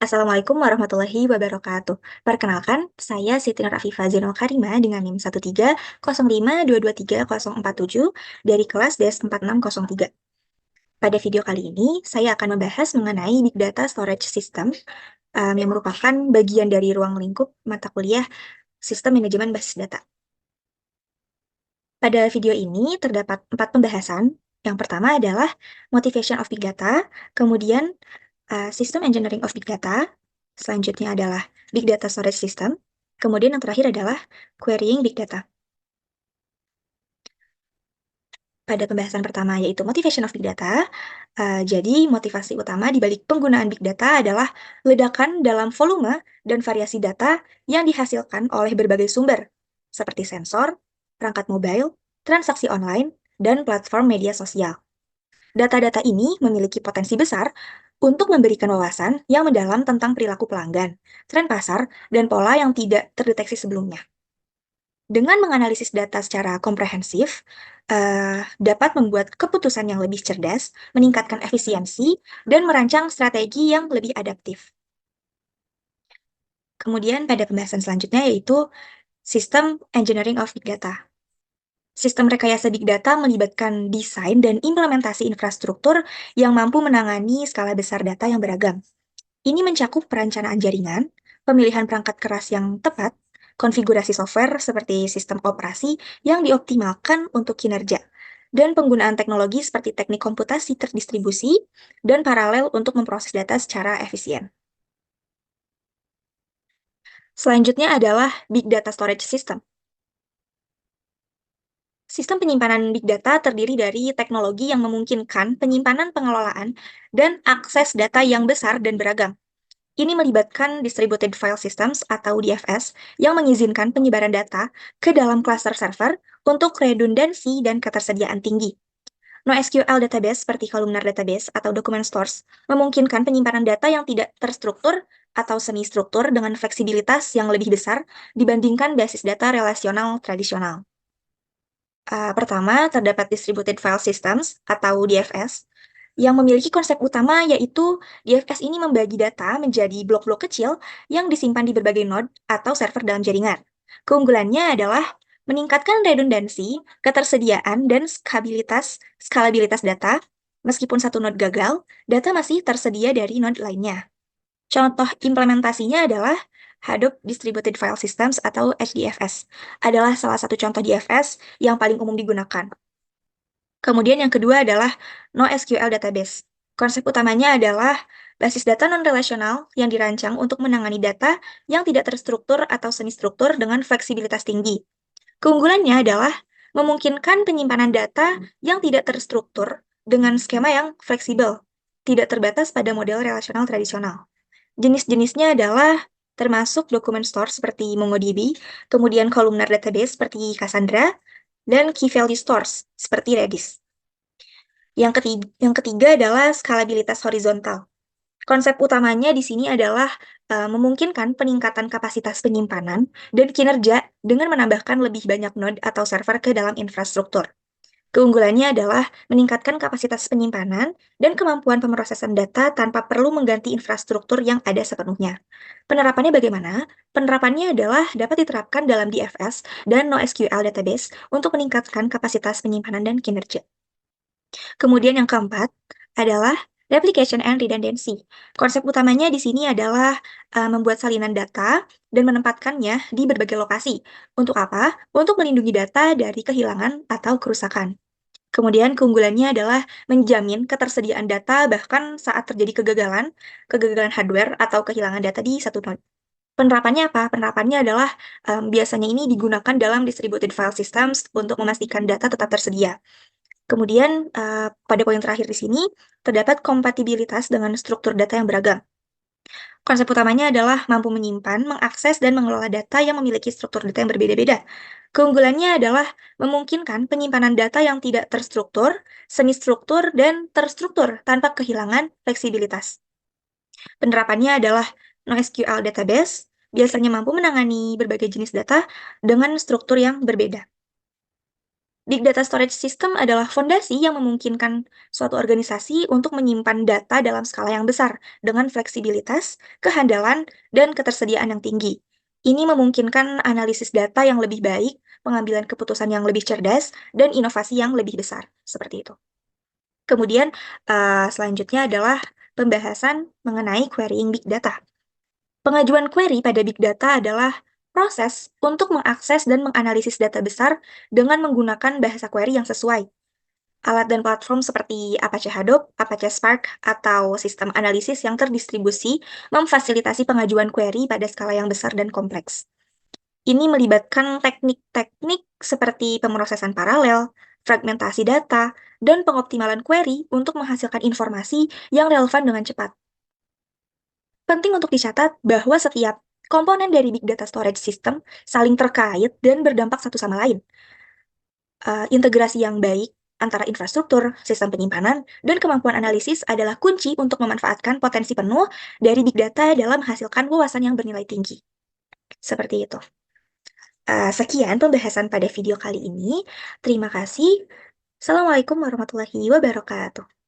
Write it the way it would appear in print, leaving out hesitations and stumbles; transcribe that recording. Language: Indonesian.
Assalamualaikum warahmatullahi wabarakatuh. Perkenalkan, saya Siti Nur Afifah Zainal Karima dengan NIM 13052230047 dari kelas DES 4603. Pada video kali ini, saya akan membahas mengenai Big Data Storage System yang merupakan bagian dari ruang lingkup mata kuliah Sistem Manajemen Basis Data. Pada video ini terdapat 4 pembahasan. Yang pertama adalah Motivation of Big Data, kemudian System Engineering of Big Data, selanjutnya adalah Big Data Storage System, kemudian yang terakhir adalah Querying Big Data. Pada pembahasan pertama yaitu Motivation of Big Data, jadi motivasi utama di balik penggunaan Big Data adalah ledakan dalam volume dan variasi data yang dihasilkan oleh berbagai sumber, seperti sensor, perangkat mobile, transaksi online, dan platform media sosial. Data-data ini memiliki potensi besar untuk memberikan wawasan yang mendalam tentang perilaku pelanggan, tren pasar, dan pola yang tidak terdeteksi sebelumnya. Dengan menganalisis data secara komprehensif, dapat membuat keputusan yang lebih cerdas, meningkatkan efisiensi, dan merancang strategi yang lebih adaptif. Kemudian pada pembahasan selanjutnya yaitu System Engineering of Big Data. Sistem rekayasa Big Data melibatkan desain dan implementasi infrastruktur yang mampu menangani skala besar data yang beragam. Ini mencakup perencanaan jaringan, pemilihan perangkat keras yang tepat, konfigurasi software seperti sistem operasi yang dioptimalkan untuk kinerja, dan penggunaan teknologi seperti teknik komputasi terdistribusi dan paralel untuk memproses data secara efisien. Selanjutnya adalah Big Data Storage System. Sistem penyimpanan Big Data terdiri dari teknologi yang memungkinkan penyimpanan pengelolaan dan akses data yang besar dan beragam. Ini melibatkan Distributed File Systems atau DFS yang mengizinkan penyebaran data ke dalam cluster server untuk redundansi dan ketersediaan tinggi. NoSQL database seperti columnar database atau document stores memungkinkan penyimpanan data yang tidak terstruktur atau semi-struktur dengan fleksibilitas yang lebih besar dibandingkan basis data relasional tradisional. Pertama, terdapat Distributed File Systems atau DFS yang memiliki konsep utama yaitu DFS ini membagi data menjadi blok-blok kecil yang disimpan di berbagai node atau server dalam jaringan. Keunggulannya adalah meningkatkan redundansi, ketersediaan, dan skalabilitas data. Meskipun satu node gagal, data masih tersedia dari node lainnya. Contoh implementasinya adalah Hadoop Distributed File Systems atau HDFS. Adalah salah satu contoh DFS yang paling umum digunakan. Kemudian yang kedua adalah NoSQL Database. Konsep utamanya adalah basis data non-relasional yang dirancang untuk menangani data yang tidak terstruktur atau semi-struktur dengan fleksibilitas tinggi. Keunggulannya adalah memungkinkan penyimpanan data yang tidak terstruktur dengan skema yang fleksibel, tidak terbatas pada model relasional tradisional. Jenis-jenisnya adalah termasuk document store seperti MongoDB, kemudian columnar database seperti Cassandra, dan key value stores seperti Redis. Yang ketiga adalah skalabilitas horizontal. Konsep utamanya di sini adalah memungkinkan peningkatan kapasitas penyimpanan dan kinerja dengan menambahkan lebih banyak node atau server ke dalam infrastruktur. Keunggulannya adalah meningkatkan kapasitas penyimpanan dan kemampuan pemrosesan data tanpa perlu mengganti infrastruktur yang ada sepenuhnya. Penerapannya bagaimana? Penerapannya adalah dapat diterapkan dalam DFS dan NoSQL database untuk meningkatkan kapasitas penyimpanan dan kinerja. Kemudian yang keempat adalah replication and redundancy. Konsep utamanya di sini adalah membuat salinan data dan menempatkannya di berbagai lokasi. Untuk apa? Untuk melindungi data dari kehilangan atau kerusakan. Kemudian keunggulannya adalah menjamin ketersediaan data bahkan saat terjadi kegagalan hardware atau kehilangan data di satu node. Penerapannya apa? Penerapannya adalah biasanya ini digunakan dalam distributed file systems untuk memastikan data tetap tersedia. Kemudian pada poin terakhir di sini terdapat kompatibilitas dengan struktur data yang beragam. Konsep utamanya adalah mampu menyimpan, mengakses, dan mengelola data yang memiliki struktur data yang berbeda-beda. Keunggulannya adalah memungkinkan penyimpanan data yang tidak terstruktur, semi-struktur, dan terstruktur tanpa kehilangan fleksibilitas. Penerapannya adalah NoSQL database, biasanya mampu menangani berbagai jenis data dengan struktur yang berbeda. Big Data Storage System adalah fondasi yang memungkinkan suatu organisasi untuk menyimpan data dalam skala yang besar dengan fleksibilitas, kehandalan, dan ketersediaan yang tinggi. Ini memungkinkan analisis data yang lebih baik, pengambilan keputusan yang lebih cerdas, dan inovasi yang lebih besar. Seperti itu. Kemudian, selanjutnya adalah pembahasan mengenai querying big data. Pengajuan query pada big data adalah proses untuk mengakses dan menganalisis data besar dengan menggunakan bahasa query yang sesuai. Alat dan platform seperti Apache Hadoop, Apache Spark, atau sistem analisis yang terdistribusi memfasilitasi pengajuan query pada skala yang besar dan kompleks. Ini melibatkan teknik-teknik seperti pemrosesan paralel, fragmentasi data, dan pengoptimalan query untuk menghasilkan informasi yang relevan dengan cepat. Penting untuk dicatat bahwa setiap komponen dari Big Data Storage System saling terkait dan berdampak satu sama lain. Integrasi yang baik antara infrastruktur, sistem penyimpanan, dan kemampuan analisis adalah kunci untuk memanfaatkan potensi penuh dari Big Data dalam menghasilkan wawasan yang bernilai tinggi. Seperti itu. Sekian pembahasan pada video kali ini. Terima kasih. Assalamualaikum warahmatullahi wabarakatuh.